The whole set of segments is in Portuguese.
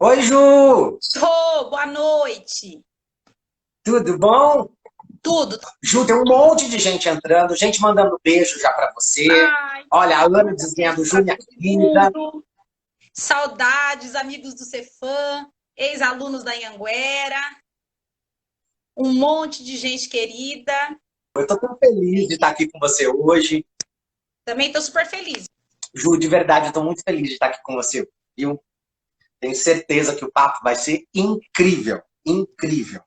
Oi, Ju! Ô, boa noite. Tudo bom? Tudo. Ju, tem um monte de gente entrando, gente mandando beijo já pra você. Ai, Olha, a Ana manda dizendo, beijo Ju, para minha todo querida. mundo. Saudades, amigos do Cefam, ex-alunos da Anhanguera, um monte de gente querida. Eu tô tão feliz de estar aqui com você hoje. Também estou super feliz. Ju, de verdade, eu tô muito feliz de estar aqui com você, viu? Tenho certeza que o papo vai ser incrível, incrível.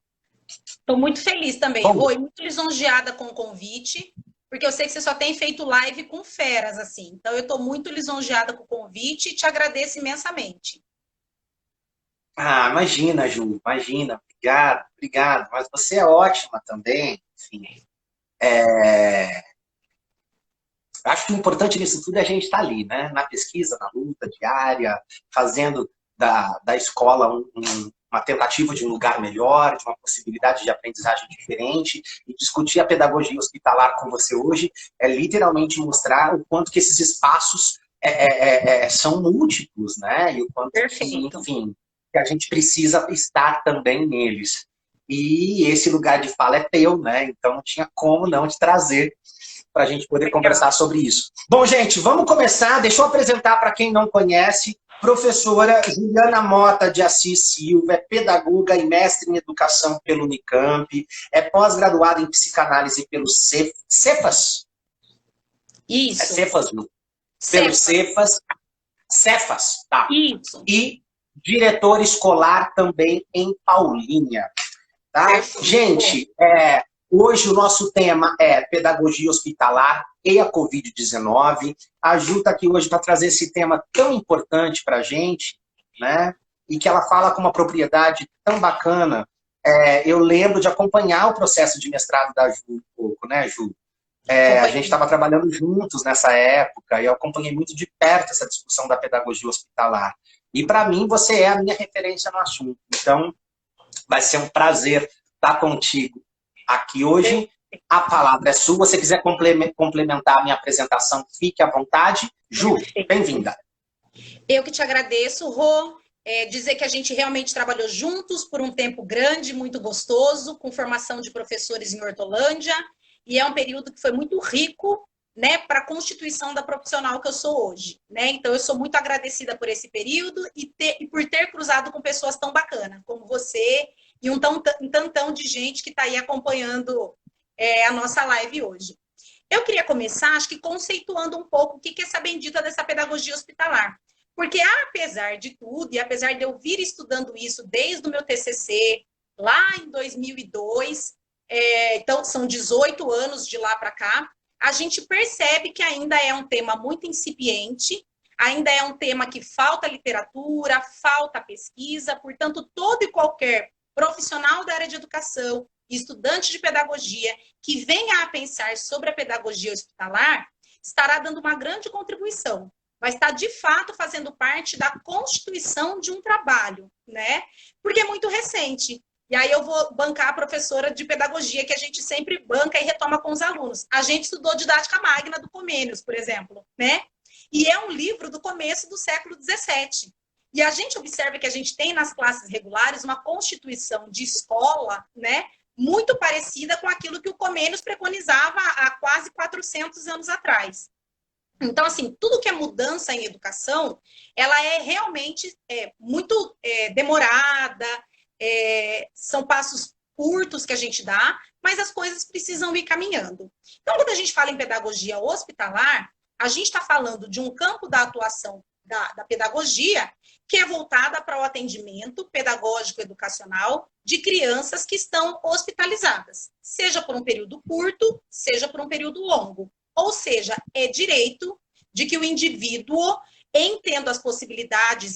Estou muito feliz também, Bom, Rô, e muito lisonjeada com o convite, porque eu sei que você só tem feito live com feras, assim. Então, eu estou muito lisonjeada com o convite e te agradeço imensamente. imagina, Ju, imagina. Obrigado, obrigado. Mas você é ótima também. Enfim, acho que o importante nisso tudo é a gente estar ali, né? Na pesquisa, na luta diária, fazendo da escola uma tentativa de um lugar melhor, de uma possibilidade de aprendizagem diferente, e discutir a pedagogia hospitalar com você hoje é literalmente mostrar o quanto que esses espaços são múltiplos, né? E o quanto que, Perfeito. enfim, que a gente precisa estar também neles. E esse lugar de fala é teu, né? Então não tinha como não te trazer para a gente poder conversar Obrigada. sobre isso. Bom, gente, vamos começar. Deixa eu apresentar para quem não conhece. Professora Juliana Mota de Assis Silva, é pedagoga e mestre em educação pelo Unicamp, é pós-graduada em psicanálise pelo Cefas, é Isso. Cefas, não? Pelo Cefas. Cefas, tá. Isso. E diretor escolar também em Paulínia. Tá? Perfeito. Gente, hoje o nosso tema é pedagogia hospitalar e a Covid-19. A Ju está aqui hoje para trazer esse tema tão importante para a gente, né? E que ela fala com uma propriedade tão bacana. Eu lembro de acompanhar o processo de mestrado da Ju um pouco, né, Ju? A gente Acompanhei. estava trabalhando juntos nessa época e eu acompanhei muito de perto essa discussão da pedagogia hospitalar. E para mim você é a minha referência no assunto. Então, vai ser um prazer estar contigo aqui hoje. A palavra é sua. Se você quiser complementar a minha apresentação, fique à vontade. Ju, Perfeito. bem-vinda. Eu que te agradeço, Rô. Dizer que a gente realmente trabalhou juntos por um tempo grande, muito gostoso, com formação de professores em Hortolândia, e é um período que foi muito rico, né, para a constituição da profissional que eu sou hoje, né? Então eu sou muito agradecida por esse período e por ter cruzado com pessoas tão bacanas como você e um tantão de gente que está aí acompanhando a nossa live hoje. Eu queria começar, acho que conceituando um pouco o que é essa bendita dessa pedagogia hospitalar. Porque, apesar de tudo, e apesar de eu vir estudando isso desde o meu TCC, lá em 2002, então são 18 anos de lá para cá, a gente percebe que ainda é um tema muito incipiente, ainda é um tema que falta literatura, falta pesquisa, portanto, todo e qualquer profissional da área de educação, estudante de pedagogia, que venha a pensar sobre a pedagogia hospitalar, estará dando uma grande contribuição. Vai estar, de fato, fazendo parte da constituição de um trabalho, né? Porque é muito recente. E aí eu vou bancar a professora de pedagogia, que a gente sempre banca e retoma com os alunos. A gente estudou didática magna do Comênios, por exemplo, né? E é um livro do começo do século XVII. E a gente observa que a gente tem nas classes regulares uma constituição de escola, né? Muito parecida com aquilo que o Comênios preconizava há quase 400 anos atrás. Então, assim, tudo que é mudança em educação, ela é realmente muito demorada, são passos curtos que a gente dá, mas as coisas precisam ir caminhando. Então, quando a gente fala em pedagogia hospitalar, a gente está falando de um campo da atuação da pedagogia que é voltada para o atendimento pedagógico educacional de crianças que estão hospitalizadas, seja por um período curto, seja por um período longo. Ou seja, é direito de que o indivíduo, entenda as possibilidades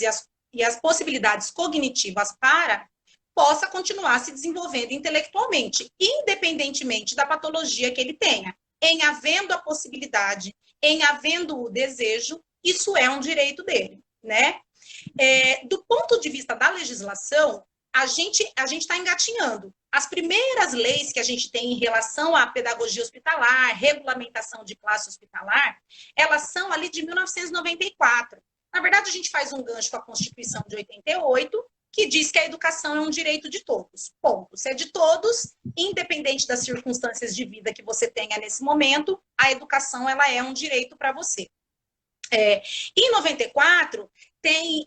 e as possibilidades cognitivas para, possa continuar se desenvolvendo intelectualmente, independentemente da patologia que ele tenha. Em havendo a possibilidade, em havendo o desejo, isso é um direito dele, né? Do ponto de vista da legislação, a gente está engatinhando. As primeiras leis que a gente tem em relação à pedagogia hospitalar, regulamentação de classe hospitalar, elas são ali de 1994. Na verdade, a gente faz um gancho com a Constituição de 88, que diz que a educação é um direito de todos. Ponto. Se é de todos, independente das circunstâncias de vida que você tenha nesse momento, a educação ela é um direito para você. Em 94, tem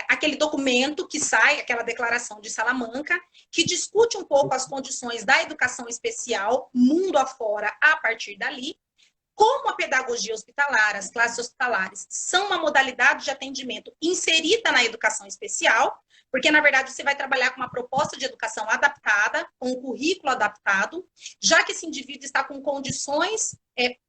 aquele documento que sai, aquela declaração de Salamanca, que discute um pouco as condições da educação especial, mundo afora, a partir dali. Como a pedagogia hospitalar, as classes hospitalares, são uma modalidade de atendimento inserida na educação especial, porque, na verdade, você vai trabalhar com uma proposta de educação adaptada, com um currículo adaptado, já que esse indivíduo está com condições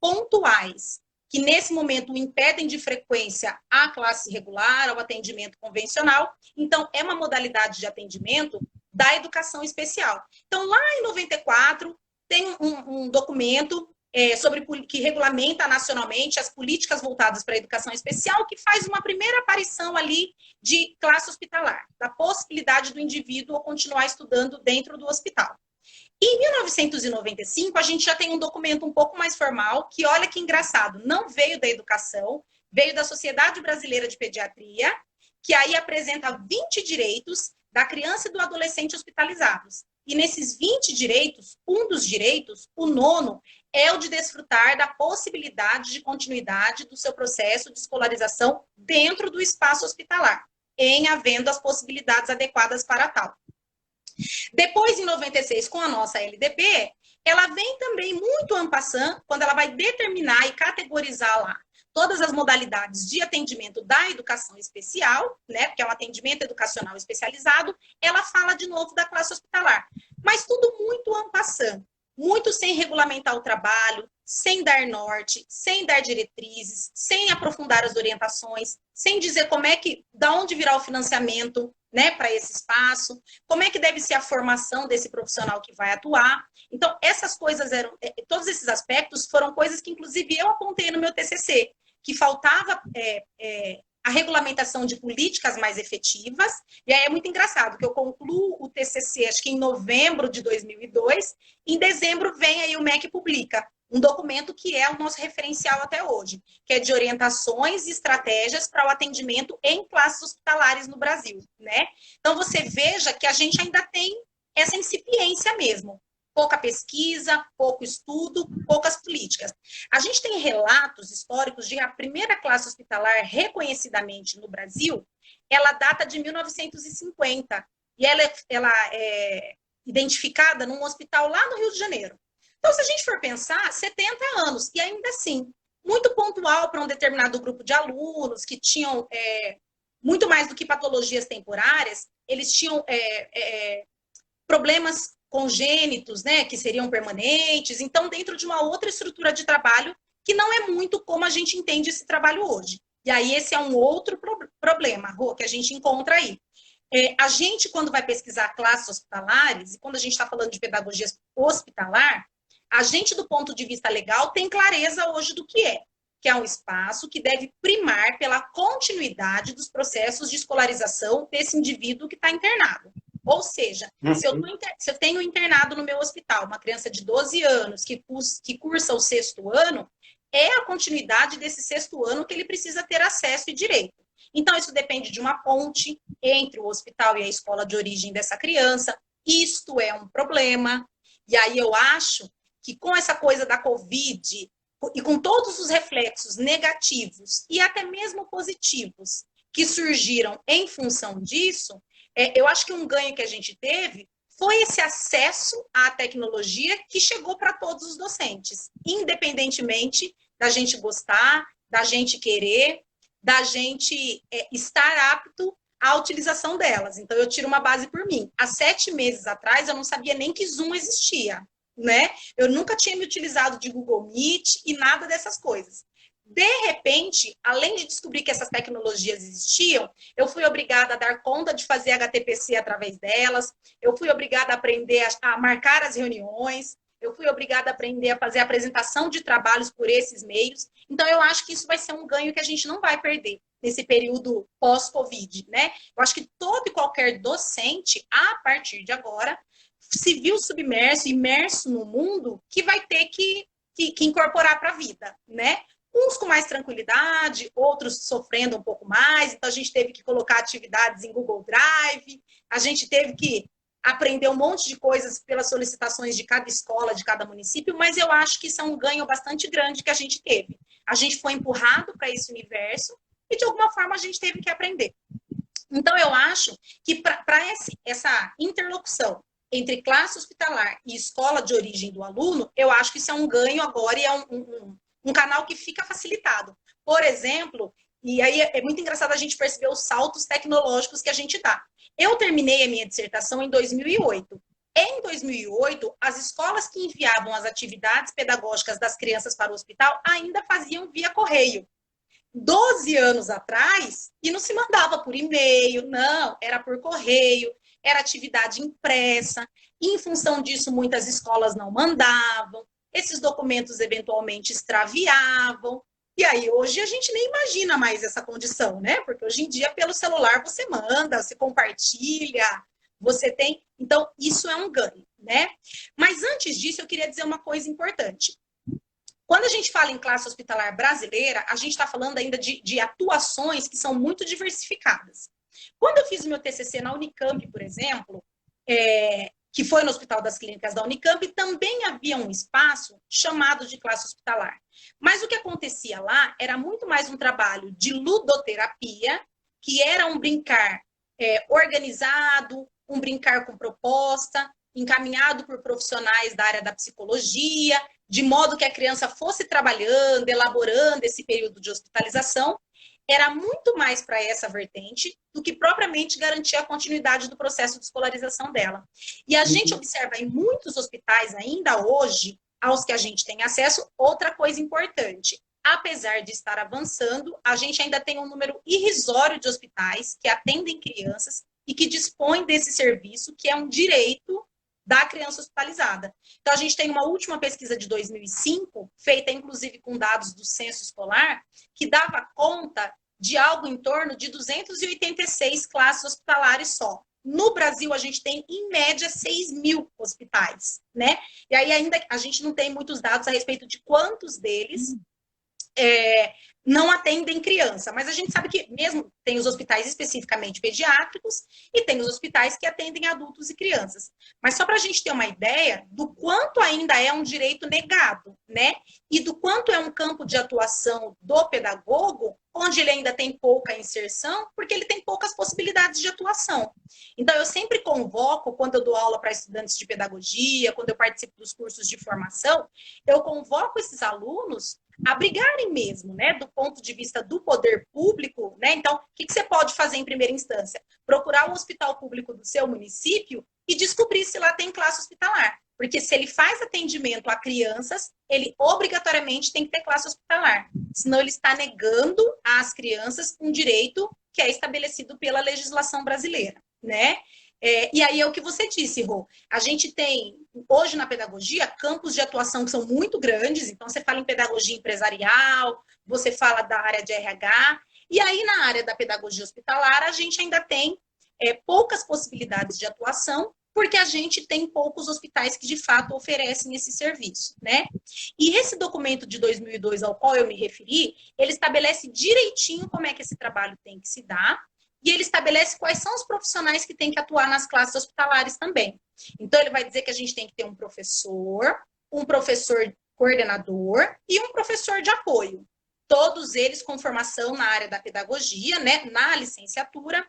pontuais, que nesse momento o impedem de frequência à classe regular, ao atendimento convencional. Então, é uma modalidade de atendimento da educação especial. Então, lá em 94, tem um documento que regulamenta nacionalmente as políticas voltadas para a educação especial, que faz uma primeira aparição ali de classe hospitalar, da possibilidade do indivíduo continuar estudando dentro do hospital. Em 1995, a gente já tem um documento um pouco mais formal, que, olha que engraçado, não veio da educação, veio da Sociedade Brasileira de Pediatria, que aí apresenta 20 direitos da criança e do adolescente hospitalizados. E nesses 20 direitos, um dos direitos, o 9º, é o de desfrutar da possibilidade de continuidade do seu processo de escolarização dentro do espaço hospitalar, em havendo as possibilidades adequadas para tal. Depois, em 96, com a nossa LDB, ela vem também muito en passant, quando ela vai determinar e categorizar lá todas as modalidades de atendimento da educação especial, né, porque é um atendimento educacional especializado, ela fala de novo da classe hospitalar. Mas tudo muito en passant, muito sem regulamentar o trabalho, sem dar norte, sem dar diretrizes, sem aprofundar as orientações, sem dizer da onde virá o financiamento, né, para esse espaço, como é que deve ser a formação desse profissional que vai atuar. Então, essas coisas todos esses aspectos foram coisas que, inclusive, eu apontei no meu TCC, que faltava a regulamentação de políticas mais efetivas, e aí é muito engraçado, que eu concluo o TCC, acho que em novembro de 2002, em dezembro vem aí o MEC publica um documento que é o nosso referencial até hoje, que é de orientações e estratégias para o atendimento em classes hospitalares no Brasil, né? Então, você veja que a gente ainda tem essa incipiência mesmo. Pouca pesquisa, pouco estudo, poucas políticas. A gente tem relatos históricos de a primeira classe hospitalar reconhecidamente no Brasil, ela data de 1950, e ela é identificada num hospital lá no Rio de Janeiro. Então, se a gente for pensar, 70 anos, e ainda assim, muito pontual para um determinado grupo de alunos que tinham, muito mais do que patologias temporárias, eles tinham problemas congênitos, né, que seriam permanentes, então, dentro de uma outra estrutura de trabalho, que não é muito como a gente entende esse trabalho hoje. E aí, esse é um outro problema, Rô, que a gente encontra aí. A gente, quando vai pesquisar classes hospitalares, e quando a gente está falando de pedagogia hospitalar, a gente, do ponto de vista legal, tem clareza hoje do que é um espaço que deve primar pela continuidade dos processos de escolarização desse indivíduo que está internado. Ou seja, se eu tenho internado no meu hospital uma criança de 12 anos que cursa o 6º ano, é a continuidade desse 6º ano que ele precisa ter acesso e direito. Então, isso depende de uma ponte entre o hospital e a escola de origem dessa criança. Isto é um problema. E aí eu acho que com essa coisa da Covid e com todos os reflexos negativos e até mesmo positivos que surgiram em função disso, eu acho que um ganho que a gente teve foi esse acesso à tecnologia que chegou para todos os docentes, independentemente da gente gostar, da gente querer, da gente estar apto à utilização delas. Então, eu tiro uma base por mim. Há 7 meses atrás, eu não sabia nem que Zoom existia, né? Eu nunca tinha me utilizado de Google Meet e nada dessas coisas. De repente, além de descobrir que essas tecnologias existiam, eu fui obrigada a dar conta de fazer HTPC através delas, eu fui obrigada a aprender a marcar as reuniões, eu fui obrigada a aprender a fazer a apresentação de trabalhos por esses meios. Então, eu acho que isso vai ser um ganho que a gente não vai perder nesse período pós-Covid, né? Eu acho que todo e qualquer docente, a partir de agora, se viu submerso, imerso no mundo, que vai ter que incorporar para a vida, né? uns com mais tranquilidade, outros sofrendo um pouco mais, então a gente teve que colocar atividades em Google Drive, a gente teve que aprender um monte de coisas pelas solicitações de cada escola, de cada município, mas eu acho que isso é um ganho bastante grande que a gente teve. A gente foi empurrado para esse universo e, de alguma forma, a gente teve que aprender. Então, eu acho que para essa interlocução entre classe hospitalar e escola de origem do aluno, eu acho que isso é um ganho agora e é um canal que fica facilitado. Por exemplo, e aí é muito engraçado a gente perceber os saltos tecnológicos que a gente dá. Eu terminei a minha dissertação em 2008. Em 2008, as escolas que enviavam as atividades pedagógicas das crianças para o hospital ainda faziam via correio. 12 anos atrás, e não se mandava por e-mail, não, era por correio, era atividade impressa, e em função disso, muitas escolas não mandavam, esses documentos eventualmente extraviavam, e aí hoje a gente nem imagina mais essa condição, né? Porque hoje em dia, pelo celular, você manda, você compartilha, você tem... Então, isso é um ganho, né? Mas antes disso, eu queria dizer uma coisa importante. Quando a gente fala em classe hospitalar brasileira, a gente está falando ainda de atuações que são muito diversificadas. Quando eu fiz o meu TCC na Unicamp, por exemplo, que foi no Hospital das Clínicas da Unicamp, também havia um espaço chamado de classe hospitalar. Mas o que acontecia lá era muito mais um trabalho de ludoterapia, que era um brincar organizado, um brincar com proposta, encaminhado por profissionais da área da psicologia, de modo que a criança fosse trabalhando, elaborando esse período de hospitalização, era muito mais para essa vertente do que propriamente garantir a continuidade do processo de escolarização dela. E a gente observa em muitos hospitais ainda hoje, aos que a gente tem acesso, outra coisa importante. Apesar de estar avançando, a gente ainda tem um número irrisório de hospitais que atendem crianças e que dispõem desse serviço, que é um direito da criança hospitalizada. Então, a gente tem uma última pesquisa de 2005, feita inclusive com dados do censo escolar, que dava conta de algo em torno de 286 classes hospitalares só. No Brasil, a gente tem, em média, 6.000 hospitais, né? E aí ainda a gente não tem muitos dados a respeito de quantos deles não atendem criança, mas a gente sabe que mesmo tem os hospitais especificamente pediátricos e tem os hospitais que atendem adultos e crianças. Mas só para a gente ter uma ideia do quanto ainda é um direito negado, né? E do quanto é um campo de atuação do pedagogo, onde ele ainda tem pouca inserção, porque ele tem poucas possibilidades de atuação. Então, eu sempre convoco, quando eu dou aula para estudantes de pedagogia, quando eu participo dos cursos de formação, eu convoco esses alunos a brigarem mesmo, né, do ponto de vista do poder público, né? Então, o que você pode fazer em primeira instância? Procurar o hospital público do seu município e descobrir se lá tem classe hospitalar. Porque se ele faz atendimento a crianças, ele obrigatoriamente tem que ter classe hospitalar. Senão ele está negando às crianças um direito que é estabelecido pela legislação brasileira, né? E aí é o que você disse, Rô. A gente tem, hoje na pedagogia, campos de atuação que são muito grandes. Então, você fala em pedagogia empresarial, você fala da área de RH. E aí, na área da pedagogia hospitalar, a gente ainda tem poucas possibilidades de atuação, porque a gente tem poucos hospitais que, de fato, oferecem esse serviço, né? E esse documento de 2002 ao qual eu me referi, ele estabelece direitinho como é que esse trabalho tem que se dar, e ele estabelece quais são os profissionais que têm que atuar nas classes hospitalares também. Então, ele vai dizer que a gente tem que ter um professor coordenador e um professor de apoio. Todos eles com formação na área da pedagogia, né, na licenciatura.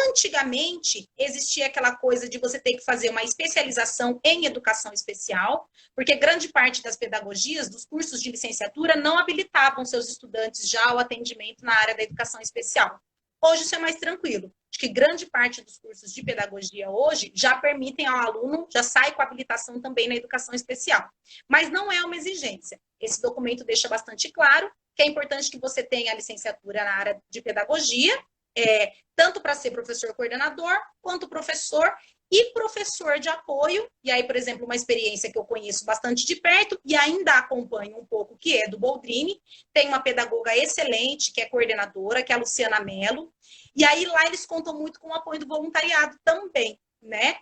Antigamente, existia aquela coisa de você ter que fazer uma especialização em educação especial, porque grande parte das pedagogias, dos cursos de licenciatura, não habilitavam seus estudantes já ao atendimento na área da educação especial. Hoje isso é mais tranquilo. Acho que grande parte dos cursos de pedagogia hoje já permitem ao aluno, já sai com habilitação também na educação especial. Mas não é uma exigência. Esse documento deixa bastante claro que é importante que você tenha a licenciatura na área de pedagogia, tanto para ser professor coordenador, quanto professor e professor de apoio. E aí, por exemplo, uma experiência que eu conheço bastante de perto e ainda acompanho um pouco, que é do Boldrini, tem uma pedagoga excelente, que é coordenadora, que é a Luciana Mello, e aí lá eles contam muito com o apoio do voluntariado também, né?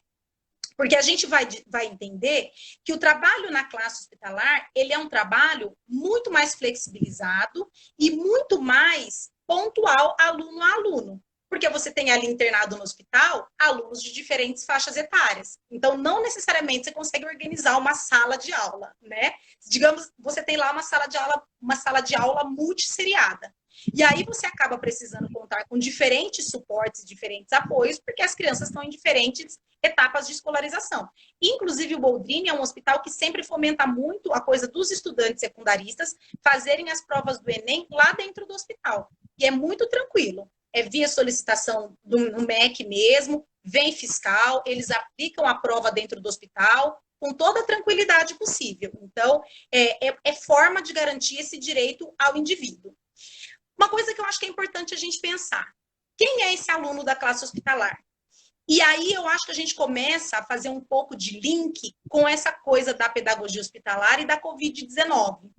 Porque a gente vai entender que o trabalho na classe hospitalar, ele é um trabalho muito mais flexibilizado e muito mais pontual aluno a aluno. Porque você tem ali internado no hospital alunos de diferentes faixas etárias. Então, não necessariamente você consegue organizar uma sala de aula, né? Digamos, você tem lá uma sala de aula multisseriada. E aí você acaba precisando contar com diferentes suportes, diferentes apoios, porque as crianças estão em diferentes etapas de escolarização. Inclusive, o Boldrini é um hospital que sempre fomenta muito a coisa dos estudantes secundaristas fazerem as provas do Enem lá dentro do hospital. E é muito tranquilo. É via solicitação no MEC mesmo, vem fiscal, eles aplicam a prova dentro do hospital, com toda a tranquilidade possível. Então, é forma de garantir esse direito ao indivíduo. Uma coisa que eu acho que é importante a gente pensar. Quem é esse aluno da classe hospitalar? E aí eu acho que a gente começa a fazer um pouco de link com essa coisa da pedagogia hospitalar e da Covid-19.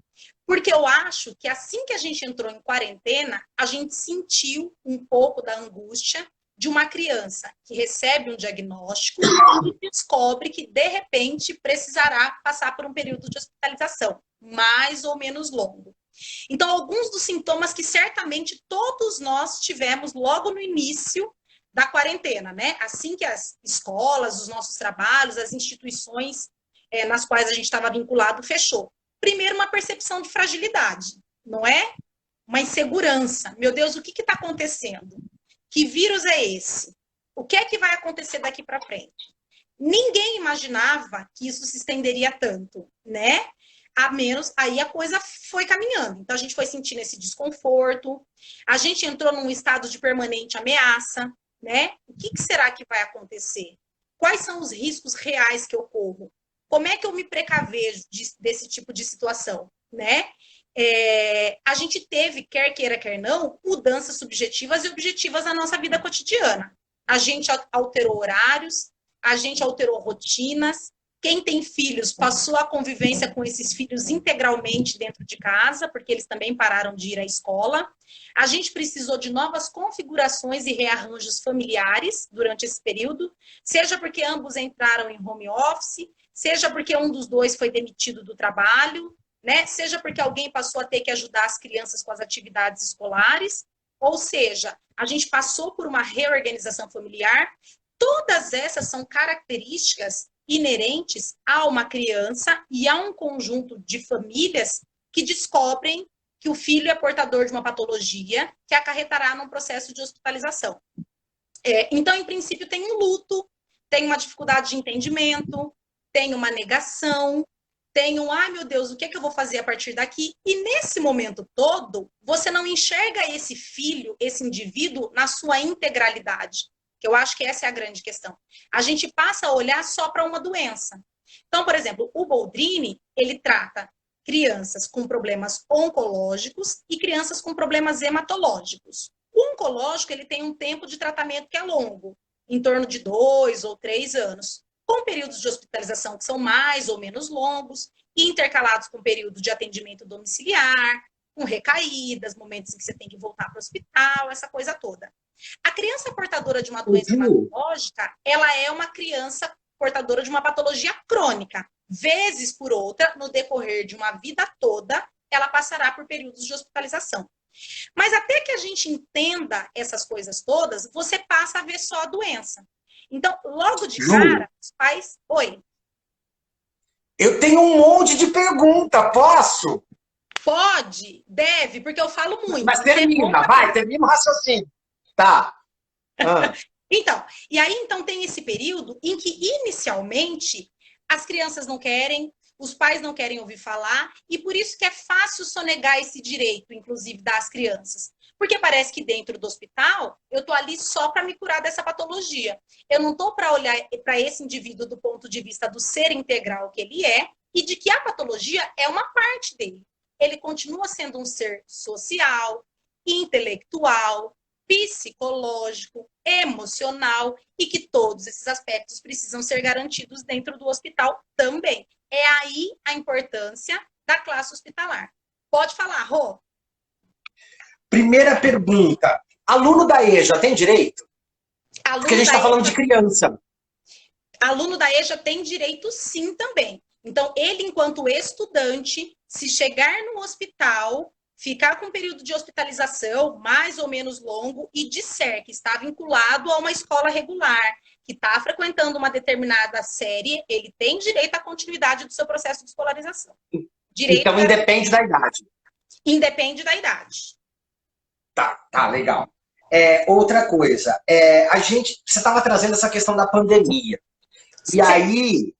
Porque eu acho que assim que a gente entrou em quarentena, a gente sentiu um pouco da angústia de uma criança que recebe um diagnóstico e descobre que, de repente, precisará passar por um período de hospitalização, mais ou menos longo. Então, alguns dos sintomas que certamente todos nós tivemos logo no início da quarentena, né? Assim que as escolas, os nossos trabalhos, as instituições nas quais a gente estava vinculado fechou. Primeiro, uma percepção de fragilidade, não é? Uma insegurança. Meu Deus, o que está acontecendo? Que vírus é esse? O que é que vai acontecer daqui para frente? Ninguém imaginava que isso se estenderia tanto, né? A menos, aí a coisa foi caminhando. Então, a gente foi sentindo esse desconforto, a gente entrou num estado de permanente ameaça, né? O que será que vai acontecer? Quais são os riscos reais que ocorram? Como é que eu me precavejo desse tipo de situação, né? A gente teve, quer queira, quer não, mudanças subjetivas e objetivas na nossa vida cotidiana. A gente alterou horários, a gente alterou rotinas. Quem tem filhos passou a convivência com esses filhos integralmente dentro de casa, porque eles também pararam de ir à escola. A gente precisou de novas configurações e rearranjos familiares durante esse período, seja porque ambos entraram em home office, seja porque um dos dois foi demitido do trabalho, né? Seja porque alguém passou a ter que ajudar as crianças com as atividades escolares, ou seja, a gente passou por uma reorganização familiar. Todas essas são características inerentes a uma criança e a um conjunto de famílias que descobrem que o filho é portador de uma patologia que acarretará num processo de hospitalização. Então, em princípio, tem um luto, tem uma dificuldade de entendimento, tem uma negação, tem um, ai meu Deus, o que é que eu vou fazer a partir daqui? E nesse momento todo, você não enxerga esse filho, esse indivíduo, na sua integralidade. Que eu acho que essa é a grande questão. A gente passa a olhar só para uma doença. Então, por exemplo, o Boldrini, ele trata crianças com problemas oncológicos e crianças com problemas hematológicos. O oncológico, ele tem um tempo de tratamento que é longo, em torno de 2 ou 3 anos, com períodos de hospitalização que são mais ou menos longos, intercalados com período de atendimento domiciliar, com recaídas, momentos em que você tem que voltar para o hospital, essa coisa toda. A criança portadora de uma doença hematológica, ela é uma criança portadora de uma patologia crônica. Vezes por outra, no decorrer de uma vida toda, ela passará por períodos de hospitalização. Mas até que a gente entenda essas coisas todas, você passa a ver só a doença. Então, logo de cara, os pais... Oi. Eu tenho um monte de pergunta, posso? Pode, deve, porque eu falo muito. Mas termina o raciocínio. Tá. Então, e aí então tem esse período em que inicialmente as crianças não querem, os pais não querem ouvir falar, e por isso que é fácil sonegar esse direito, inclusive, das crianças. Porque parece que dentro do hospital, eu estou ali só para me curar dessa patologia. Eu não estou para olhar para esse indivíduo do ponto de vista do ser integral que ele é, e de que a patologia é uma parte dele. Ele continua sendo um ser social, intelectual, psicológico, emocional, e que todos esses aspectos precisam ser garantidos dentro do hospital também. É aí a importância da classe hospitalar. Pode falar, Rô. Primeira pergunta. Aluno da EJA tem direito? Porque a gente está falando de criança. Aluno da EJA tem direito sim também. Então, ele, enquanto estudante, se chegar no hospital, ficar com um período de hospitalização mais ou menos longo e disser que está vinculado a uma escola regular, que está frequentando uma determinada série, ele tem direito à continuidade do seu processo de escolarização. Então, independe da idade. Independe da idade. Tá, legal. Outra coisa, você estava trazendo essa questão da pandemia. E aí,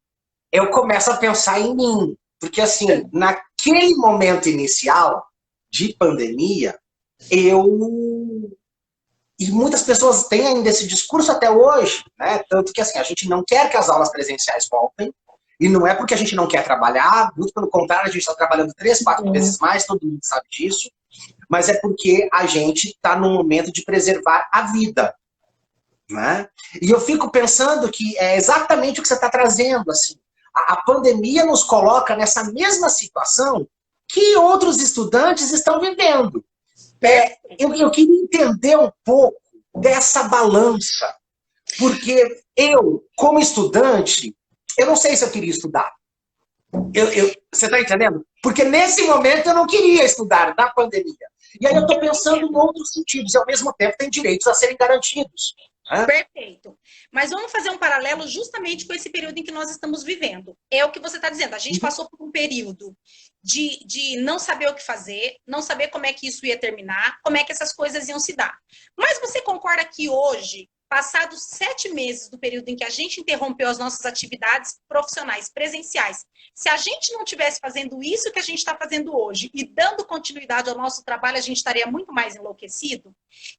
eu começo a pensar em mim. Porque, assim, naquele momento inicial de pandemia, e muitas pessoas têm ainda esse discurso até hoje, né? Tanto que, assim, a gente não quer que as aulas presenciais voltem, e não é porque a gente não quer trabalhar, muito pelo contrário, a gente está trabalhando 3, 4 vezes mais, todo mundo sabe disso, mas é porque a gente está num momento de preservar a vida. Né? E eu fico pensando que é exatamente o que você está trazendo. Assim, a pandemia nos coloca nessa mesma situação que outros estudantes estão vivendo. Eu queria entender um pouco dessa balança, porque eu, como estudante, eu não sei se eu queria estudar. Você está entendendo? Porque nesse momento eu não queria estudar, na pandemia. E aí eu estou pensando em outros sentidos, e ao mesmo tempo tem direitos a serem garantidos. Perfeito. Mas vamos fazer um paralelo justamente com esse período em que nós estamos vivendo. É o que você está dizendo. A gente passou por um período de não saber o que fazer, não saber como é que isso ia terminar, como é que essas coisas iam se dar. Mas você concorda que hoje, passados 7 meses do período em que a gente interrompeu as nossas atividades profissionais, presenciais, se a gente não estivesse fazendo isso que a gente está fazendo hoje e dando continuidade ao nosso trabalho, a gente estaria muito mais enlouquecido?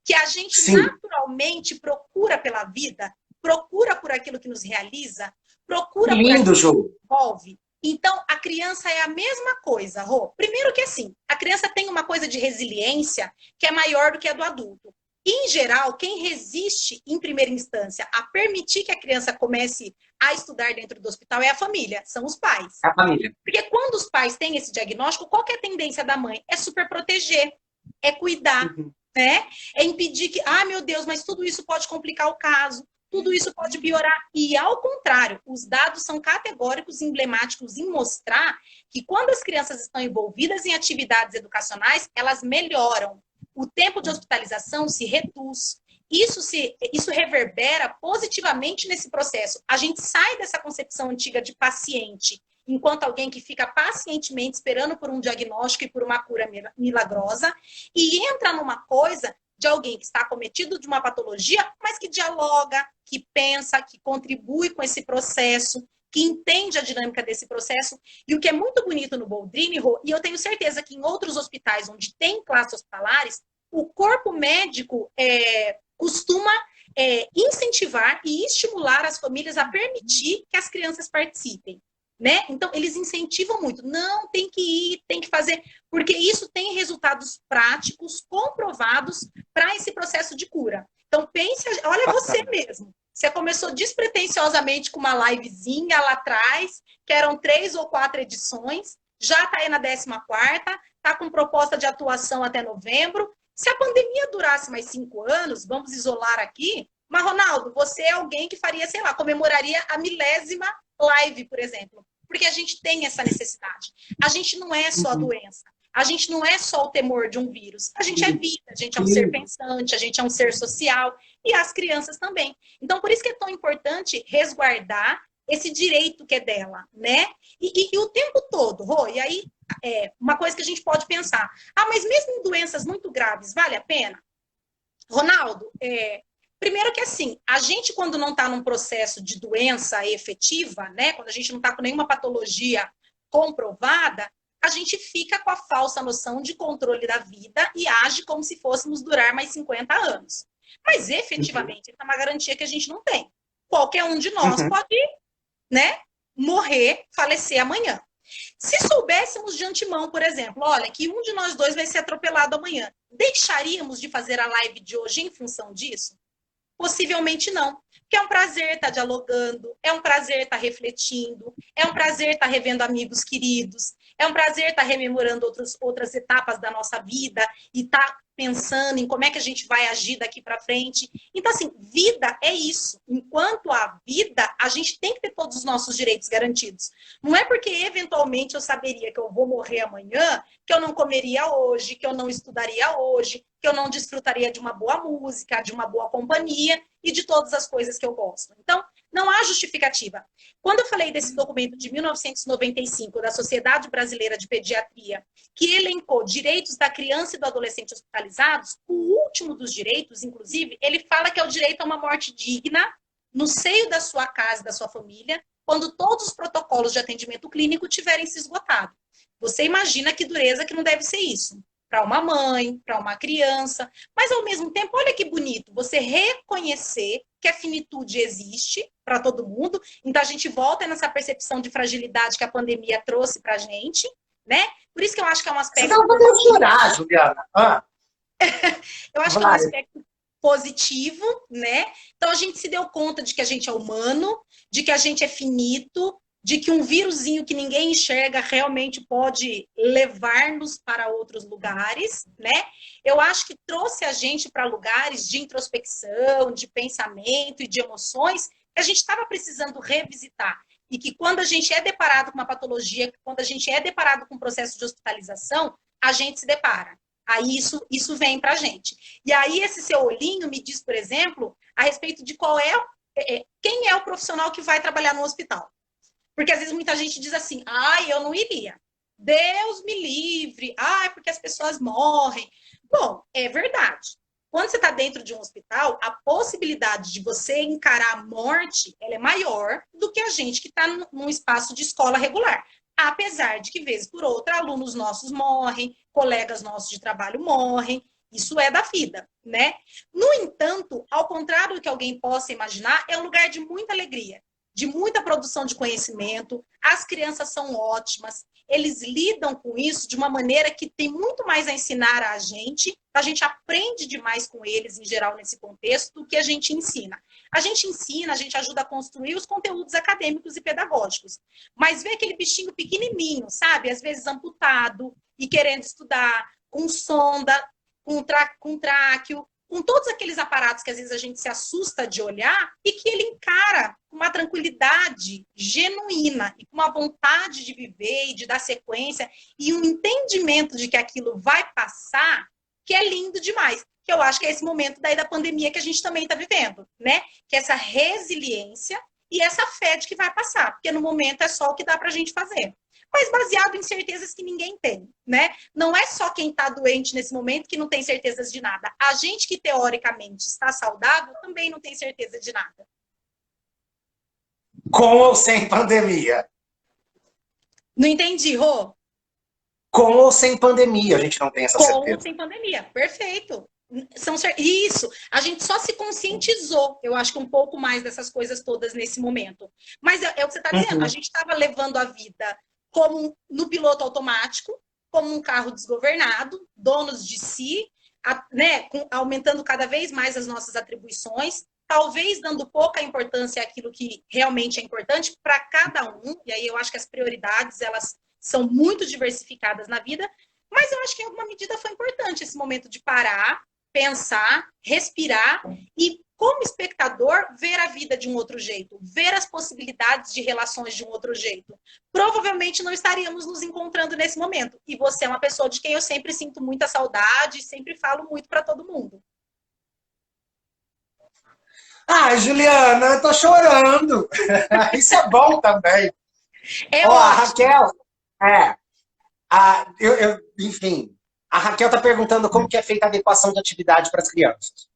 Que a gente Sim. naturalmente procura pela vida, procura por aquilo que nos realiza, procura por aquilo que nos envolve. Então, a criança é a mesma coisa, Rô. Primeiro que assim, a criança tem uma coisa de resiliência que é maior do que a do adulto. Em geral, quem resiste, em primeira instância, a permitir que a criança comece a estudar dentro do hospital é a família, são os pais. A família. Porque quando os pais têm esse diagnóstico, qual que é a tendência da mãe? É super proteger, é cuidar, né? É impedir que, meu Deus, mas tudo isso pode complicar o caso, tudo isso pode piorar. E, ao contrário, os dados são categóricos e emblemáticos em mostrar que quando as crianças estão envolvidas em atividades educacionais, elas melhoram. O tempo de hospitalização se reduz. Isso reverbera positivamente nesse processo. A gente sai dessa concepção antiga de paciente, enquanto alguém que fica pacientemente esperando por um diagnóstico e por uma cura milagrosa, e entra numa coisa de alguém que está acometido de uma patologia, mas que dialoga, que pensa, que contribui com esse processo, que entende a dinâmica desse processo. E o que é muito bonito no Boldrini, e eu tenho certeza que em outros hospitais onde tem classes hospitalares, o corpo médico costuma incentivar e estimular as famílias a permitir que as crianças participem. Né? Então, eles incentivam muito. Não, tem que ir, tem que fazer, porque isso tem resultados práticos, comprovados para esse processo de cura. Então, pense, olha você mesmo. Você começou despretensiosamente com uma livezinha lá atrás, que eram 3 ou 4 edições, já está aí na 14ª, está com proposta de atuação até novembro. Se a pandemia durasse mais 5 anos, vamos isolar aqui, mas, Ronaldo, você é alguém que faria, sei lá, comemoraria a 1000ª live, por exemplo, porque a gente tem essa necessidade. A gente não é só a doença, a gente não é só o temor de um vírus, a gente é vida, a gente é um ser pensante, a gente é um ser social, e as crianças também. Então, por isso que é tão importante resguardar esse direito que é dela, né? E o tempo todo, Rô, e aí, uma coisa que a gente pode pensar, mas mesmo em doenças muito graves, vale a pena? Ronaldo, primeiro que assim, a gente quando não está num processo de doença efetiva, né, quando a gente não está com nenhuma patologia comprovada, a gente fica com a falsa noção de controle da vida e age como se fôssemos durar mais 50 anos. Mas efetivamente, é uma garantia que a gente não tem. Qualquer um de nós pode, né, morrer, falecer amanhã. Se soubéssemos de antemão, por exemplo, olha, que um de nós dois vai ser atropelado amanhã, deixaríamos de fazer a live de hoje em função disso? Possivelmente não. Porque é um prazer estar dialogando, é um prazer estar refletindo, é um prazer estar revendo amigos queridos, é um prazer estar rememorando outras etapas da nossa vida e estar pensando em como é que a gente vai agir daqui para frente. Então, assim, vida é isso. Enquanto há vida, a gente tem que ter todos os nossos direitos garantidos. Não é porque, eventualmente, eu saberia que eu vou morrer amanhã, que eu não comeria hoje, que eu não estudaria hoje, que eu não desfrutaria de uma boa música, de uma boa companhia e de todas as coisas que eu gosto. Então, não há justificativa. Quando eu falei desse documento de 1995 da Sociedade Brasileira de Pediatria, que elencou direitos da criança e do adolescente hospitalizados, o último dos direitos, inclusive, ele fala que é o direito a uma morte digna no seio da sua casa, da sua família, quando todos os protocolos de atendimento clínico tiverem se esgotado. Você imagina que dureza que não deve ser isso. Para uma mãe, para uma criança, mas ao mesmo tempo, olha que bonito, você reconhecer que a finitude existe para todo mundo, então a gente volta nessa percepção de fragilidade que a pandemia trouxe para a gente, né? Por isso que eu acho que é um aspecto... Você não vai chorar, Juliana. Eu acho que é um aspecto positivo, né? Então a gente se deu conta de que a gente é humano, de que a gente é finito, de que um vírusinho que ninguém enxerga realmente pode levar-nos para outros lugares, né? Eu acho que trouxe a gente para lugares de introspecção, de pensamento e de emoções que a gente estava precisando revisitar. E que quando a gente é deparado com uma patologia, quando a gente é deparado com um processo de hospitalização, a gente se depara. Aí isso vem para a gente. E aí esse seu olhinho me diz, por exemplo, a respeito de quem é o profissional que vai trabalhar no hospital. Porque às vezes muita gente diz assim, eu não iria. Deus me livre. Porque as pessoas morrem. Bom, é verdade. Quando você está dentro de um hospital, a possibilidade de você encarar a morte, ela é maior do que a gente que está num espaço de escola regular. Apesar de que, vez por outra, alunos nossos morrem, colegas nossos de trabalho morrem. Isso é da vida, né? No entanto, ao contrário do que alguém possa imaginar, é um lugar de muita alegria, de muita produção de conhecimento, as crianças são ótimas, eles lidam com isso de uma maneira que tem muito mais a ensinar a gente aprende demais com eles, em geral, nesse contexto, do que a gente ensina. A gente ensina, a gente ajuda a construir os conteúdos acadêmicos e pedagógicos, mas vê aquele bichinho pequenininho, sabe? Às vezes amputado e querendo estudar, com sonda, com tráqueo, com todos aqueles aparatos que às vezes a gente se assusta de olhar e que ele encara com uma tranquilidade genuína e com uma vontade de viver e de dar sequência e um entendimento de que aquilo vai passar, que é lindo demais. Que eu acho que é esse momento daí da pandemia que a gente também está vivendo, né? Que é essa resiliência e essa fé de que vai passar, porque no momento é só o que dá para a gente fazer. Mas baseado em certezas que ninguém tem, né? Não é só quem está doente nesse momento que não tem certezas de nada. A gente que teoricamente está saudável também não tem certeza de nada. Com ou sem pandemia? Não entendi, Rô. Com ou sem pandemia, a gente não tem essa certeza. Com ou sem pandemia, perfeito. Isso, a gente só se conscientizou, eu acho que um pouco mais dessas coisas todas nesse momento. Mas é o que você está dizendo, a gente estava levando a vida como no piloto automático, como um carro desgovernado, donos de si, né, aumentando cada vez mais as nossas atribuições, talvez dando pouca importância àquilo que realmente é importante para cada um, e aí eu acho que as prioridades, elas são muito diversificadas na vida, mas eu acho que em alguma medida foi importante esse momento de parar, pensar, respirar e, como espectador, ver a vida de um outro jeito, ver as possibilidades de relações de um outro jeito. Provavelmente não estaríamos nos encontrando nesse momento. E você é uma pessoa de quem eu sempre sinto muita saudade e sempre falo muito para todo mundo. Juliana, eu tô chorando. Isso é bom também. A Raquel, enfim, a Raquel está perguntando como que é feita a adequação de atividade para as crianças.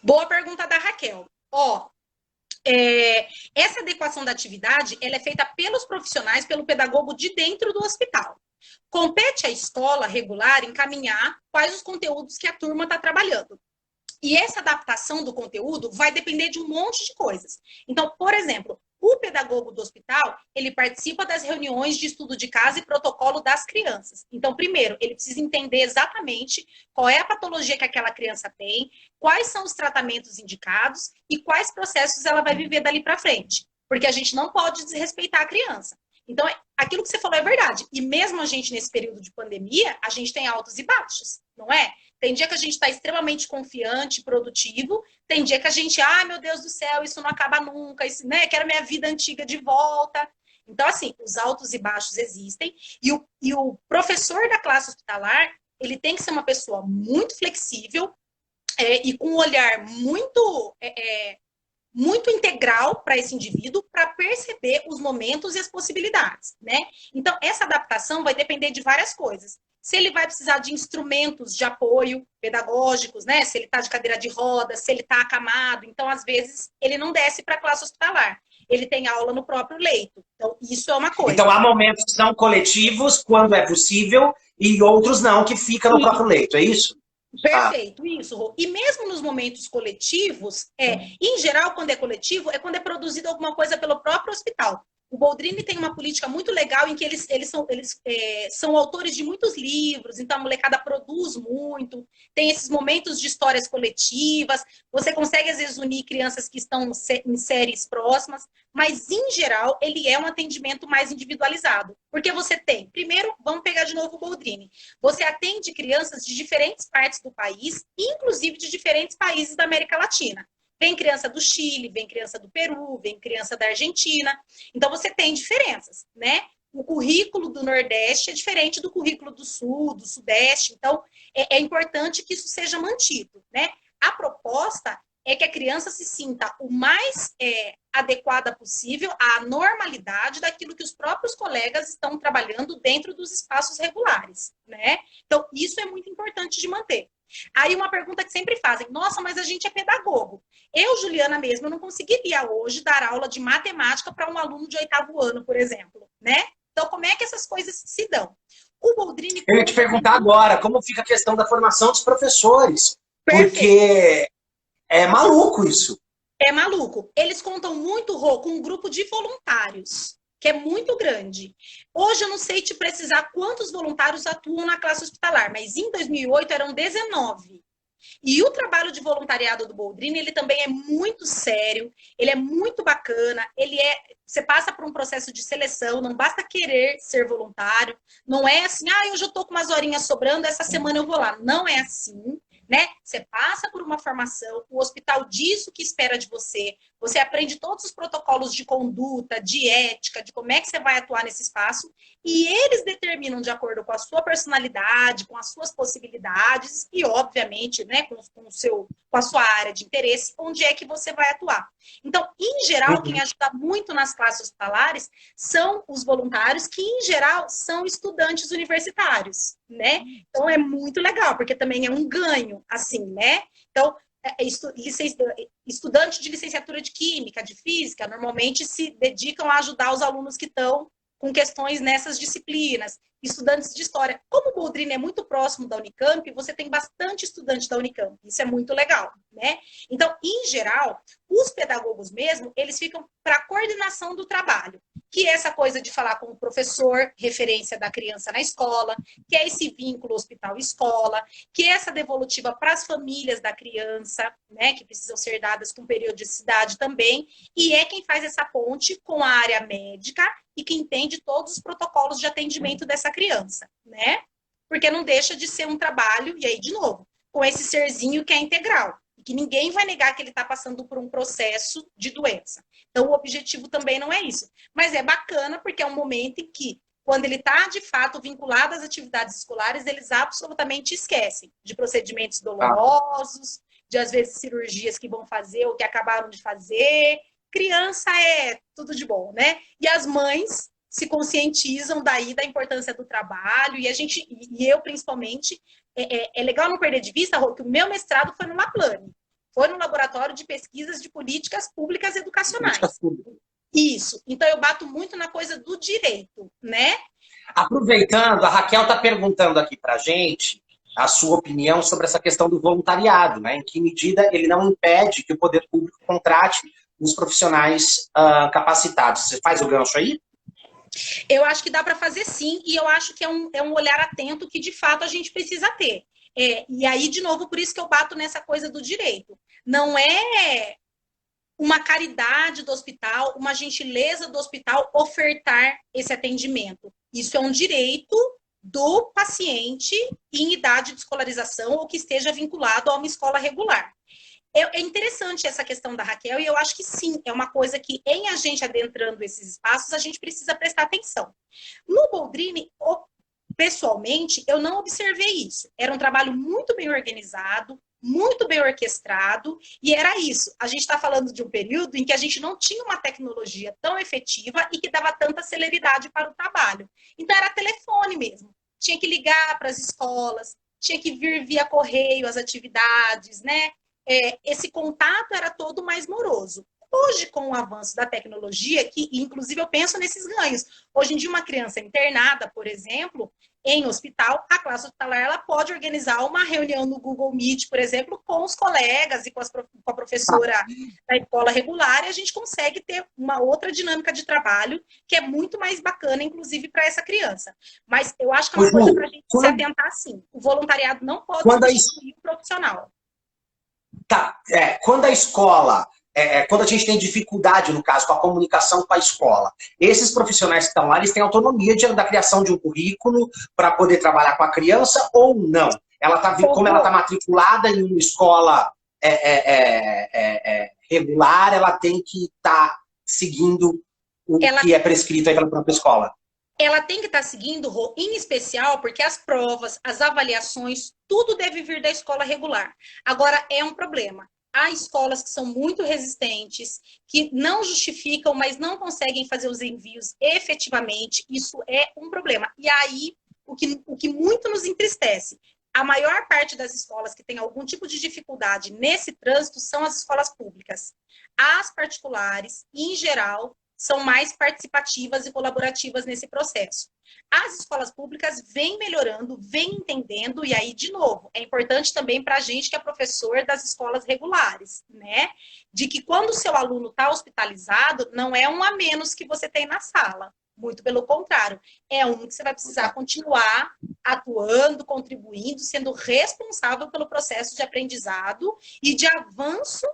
Boa pergunta da Raquel. Essa adequação da atividade, ela é feita pelos profissionais, pelo pedagogo de dentro do hospital. Compete à escola regular encaminhar quais os conteúdos que a turma está trabalhando. E essa adaptação do conteúdo vai depender de um monte de coisas. Então, por exemplo, o pedagogo do hospital, ele participa das reuniões de estudo de caso e protocolo das crianças. Então, primeiro, ele precisa entender exatamente qual é a patologia que aquela criança tem, quais são os tratamentos indicados e quais processos ela vai viver dali para frente. Porque a gente não pode desrespeitar a criança. Então, aquilo que você falou é verdade. E mesmo a gente, nesse período de pandemia, a gente tem altos e baixos, não é? Tem dia que a gente está extremamente confiante, produtivo. Tem dia que a gente, ai meu Deus do céu, isso não acaba nunca, isso, né? Quero minha vida antiga de volta. Então, assim, os altos e baixos existem. E o professor da classe hospitalar, ele tem que ser uma pessoa muito flexível e com um olhar muito integral para esse indivíduo para perceber os momentos e as possibilidades, né? Então, essa adaptação vai depender de várias coisas. Se ele vai precisar de instrumentos de apoio pedagógicos, né? Se ele está de cadeira de rodas, se ele está acamado. Então, às vezes, ele não desce para a classe hospitalar. Ele tem aula no próprio leito. Então, isso é uma coisa. Então, há momentos que são coletivos, quando é possível, e outros não, que fica no próprio leito, é isso? Perfeito, isso, Rô. E mesmo nos momentos coletivos, em geral, quando é coletivo, é quando é produzido alguma coisa pelo próprio hospital. O Boldrini tem uma política muito legal em que eles são autores de muitos livros, então a molecada produz muito, tem esses momentos de histórias coletivas, você consegue às vezes unir crianças que estão em séries próximas, mas em geral ele é um atendimento mais individualizado, porque você tem, primeiro, vamos pegar de novo o Boldrini, você atende crianças de diferentes partes do país, inclusive de diferentes países da América Latina. Vem criança do Chile, vem criança do Peru, vem criança da Argentina. Então, você tem diferenças, né? O currículo do Nordeste é diferente do currículo do Sul, do Sudeste. Então, é importante que isso seja mantido, né? A proposta é que a criança se sinta o mais adequada possível à normalidade daquilo que os próprios colegas estão trabalhando dentro dos espaços regulares, né? Então, isso é muito importante de manter. Aí uma pergunta que sempre fazem, nossa, mas a gente é pedagogo. Eu, Juliana mesmo, eu não conseguiria hoje dar aula de matemática para um aluno de 8º ano, por exemplo, né? Então, como é que essas coisas se dão? O Boldrini... Eu ia te perguntar agora, como fica a questão da formação dos professores? Perfeito. Porque é maluco isso. É maluco. Eles contam muito, Rô, com um grupo de voluntários, que é muito grande. Hoje eu não sei te precisar quantos voluntários atuam na classe hospitalar, mas em 2008 eram 19. E o trabalho de voluntariado do Boldrini, ele também é muito sério, ele é muito bacana, você passa por um processo de seleção, não basta querer ser voluntário, não é assim, eu já estou com umas horinhas sobrando, essa semana eu vou lá. Não é assim, né? Você passa por uma formação, o hospital diz o que espera de você, você aprende todos os protocolos de conduta, de ética, de como é que você vai atuar nesse espaço, e eles determinam de acordo com a sua personalidade, com as suas possibilidades e, obviamente, né, com a sua área de interesse, onde é que você vai atuar. Então, em geral, quem ajuda muito nas classes hospitalares são os voluntários, que, em geral, são estudantes universitários, né? Então, é muito legal, porque também é um ganho, assim, né? Então, estudantes de licenciatura de Química, de Física, normalmente se dedicam a ajudar os alunos que estão com questões nessas disciplinas, estudantes de História. Como o Boldrini é muito próximo da Unicamp, você tem bastante estudante da Unicamp, isso é muito legal, né? Então, em geral, os pedagogos mesmo, eles ficam para a coordenação do trabalho, que é essa coisa de falar com o professor, referência da criança na escola, que é esse vínculo hospital-escola, que é essa devolutiva para as famílias da criança, né, que precisam ser dadas com periodicidade também, e é quem faz essa ponte com a área médica e que entende todos os protocolos de atendimento dessa criança, né? Porque não deixa de ser um trabalho, e aí, de novo, com esse serzinho que é integral, e que ninguém vai negar que ele está passando por um processo de doença. Então, o objetivo também não é isso. Mas é bacana porque é um momento em que, quando ele está, de fato, vinculado às atividades escolares, eles absolutamente esquecem de procedimentos dolorosos, de, às vezes, cirurgias que vão fazer ou que acabaram de fazer. Criança é tudo de bom, né? E as mães se conscientizam daí da importância do trabalho, e eu, principalmente, é legal não perder de vista, Rô, que o meu mestrado foi no LAPLANE, foi no Laboratório de Pesquisas de Políticas Públicas Educacionais. Isso. Então, eu bato muito na coisa do direito, né? Aproveitando, a Raquel está perguntando aqui para a gente a sua opinião sobre essa questão do voluntariado, né? Em que medida ele não impede que o poder público contrate os profissionais capacitados. Você faz o gancho aí? Eu acho que dá para fazer sim, e eu acho que é um olhar atento que, de fato, a gente precisa ter. E aí, de novo, por isso que eu bato nessa coisa do direito. Não é uma caridade do hospital, uma gentileza do hospital ofertar esse atendimento. Isso é um direito do paciente em idade de escolarização ou que esteja vinculado a uma escola regular. É interessante essa questão da Raquel, e eu acho que sim, é uma coisa que, em a gente adentrando esses espaços, a gente precisa prestar atenção. No Boldrini, pessoalmente, eu não observei isso. Era um trabalho muito bem organizado, muito bem orquestrado, e era isso. A gente está falando de um período em que a gente não tinha uma tecnologia tão efetiva e que dava tanta celeridade para o trabalho. Então, era telefone mesmo. Tinha que ligar para as escolas, tinha que vir via correio as atividades, né? Esse contato era todo mais moroso. Hoje, com o avanço da tecnologia, que inclusive eu penso nesses ganhos. Hoje em dia, uma criança internada, por exemplo, em hospital, a classe hospitalar ela pode organizar uma reunião no Google Meet, por exemplo, com os colegas e com a professora da escola regular, e a gente consegue ter uma outra dinâmica de trabalho que é muito mais bacana, inclusive, para essa criança. Mas eu acho que é uma coisa para a gente se atentar, sim. O voluntariado não pode substituir o profissional. Tá, quando a escola, quando a gente tem dificuldade, no caso, com a comunicação com a escola, esses profissionais que estão lá, eles têm autonomia da criação de um currículo para poder trabalhar com a criança ou não? Como ela está matriculada em uma escola regular, ela tem que estar seguindo o que é prescrito aí pela própria escola. Ela tem que estar seguindo, em especial, porque as provas, as avaliações, tudo deve vir da escola regular. Agora, é um problema. Há escolas que são muito resistentes, que não justificam, mas não conseguem fazer os envios efetivamente. Isso é um problema. E aí, o que muito nos entristece, a maior parte das escolas que tem algum tipo de dificuldade nesse trânsito são as escolas públicas. As particulares, em geral, são mais participativas e colaborativas nesse processo. As escolas públicas vêm melhorando, vêm entendendo, e aí, de novo, é importante também para a gente que é professor das escolas regulares, né? De que quando o seu aluno está hospitalizado, não é um a menos que você tem na sala. Muito pelo contrário, é um que você vai precisar continuar atuando, contribuindo, sendo responsável pelo processo de aprendizado e de avanço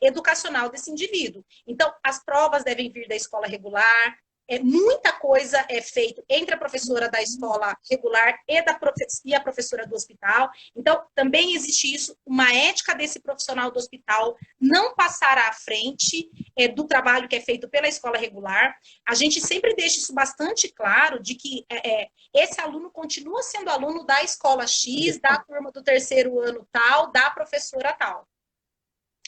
educacional desse indivíduo. Então, as provas devem vir da escola regular, muita coisa é feita entre a professora da escola regular e a professora do hospital. Então, também existe isso, uma ética desse profissional do hospital não passar à frente do trabalho que é feito pela escola regular. A gente sempre deixa isso bastante claro, de que esse aluno continua sendo aluno da escola X, da turma do terceiro ano tal, da professora tal.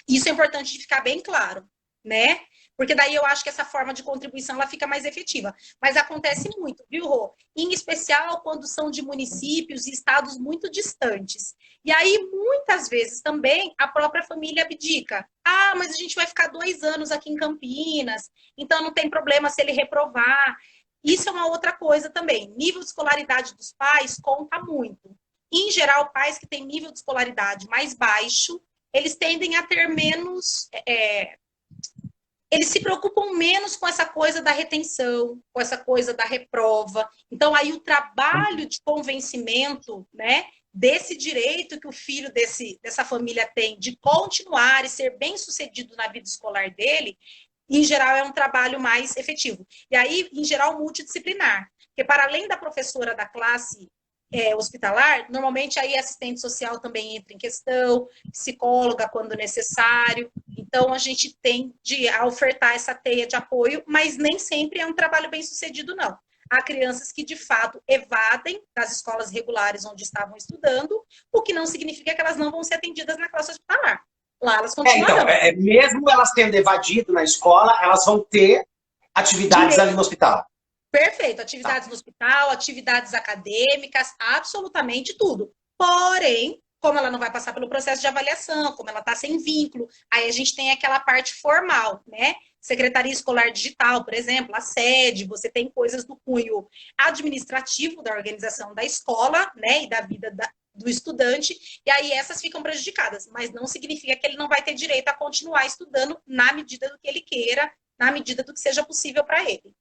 Isso é importante de ficar bem claro, né? Porque daí eu acho que essa forma de contribuição ela fica mais efetiva. Mas acontece muito, viu, Rô? Em especial quando são de municípios e estados muito distantes. E aí, muitas vezes também, a própria família abdica. Ah, mas a gente vai ficar 2 anos aqui em Campinas, então não tem problema se ele reprovar. Isso é uma outra coisa também. Nível de escolaridade dos pais conta muito. Em geral, pais que têm nível de escolaridade mais baixo, eles tendem a ter menos... eles se preocupam menos com essa coisa da retenção, com essa coisa da reprova. Então, aí o trabalho de convencimento, né, desse direito que o filho dessa família tem de continuar e ser bem-sucedido na vida escolar dele, em geral, é um trabalho mais efetivo. E aí, em geral, multidisciplinar. Porque, para além da professora da classe hospitalar, normalmente aí assistente social também entra em questão, psicóloga quando necessário. Então, a gente tem de ofertar essa teia de apoio, mas nem sempre é um trabalho bem sucedido, não. Há crianças que, de fato, evadem das escolas regulares onde estavam estudando, o que não significa que elas não vão ser atendidas na classe hospitalar. Lá elas continuarão. Então, mesmo elas tendo evadido na escola, elas vão ter atividades ali no hospital. Perfeito, atividades no hospital, atividades acadêmicas, absolutamente tudo. Porém, como ela não vai passar pelo processo de avaliação, como ela está sem vínculo, aí a gente tem aquela parte formal, né? Secretaria Escolar Digital, por exemplo, a sede, você tem coisas do cunho administrativo da organização da escola, né? E da vida do estudante, e aí essas ficam prejudicadas, mas não significa que ele não vai ter direito a continuar estudando na medida do que ele queira, na medida do que seja possível para ele.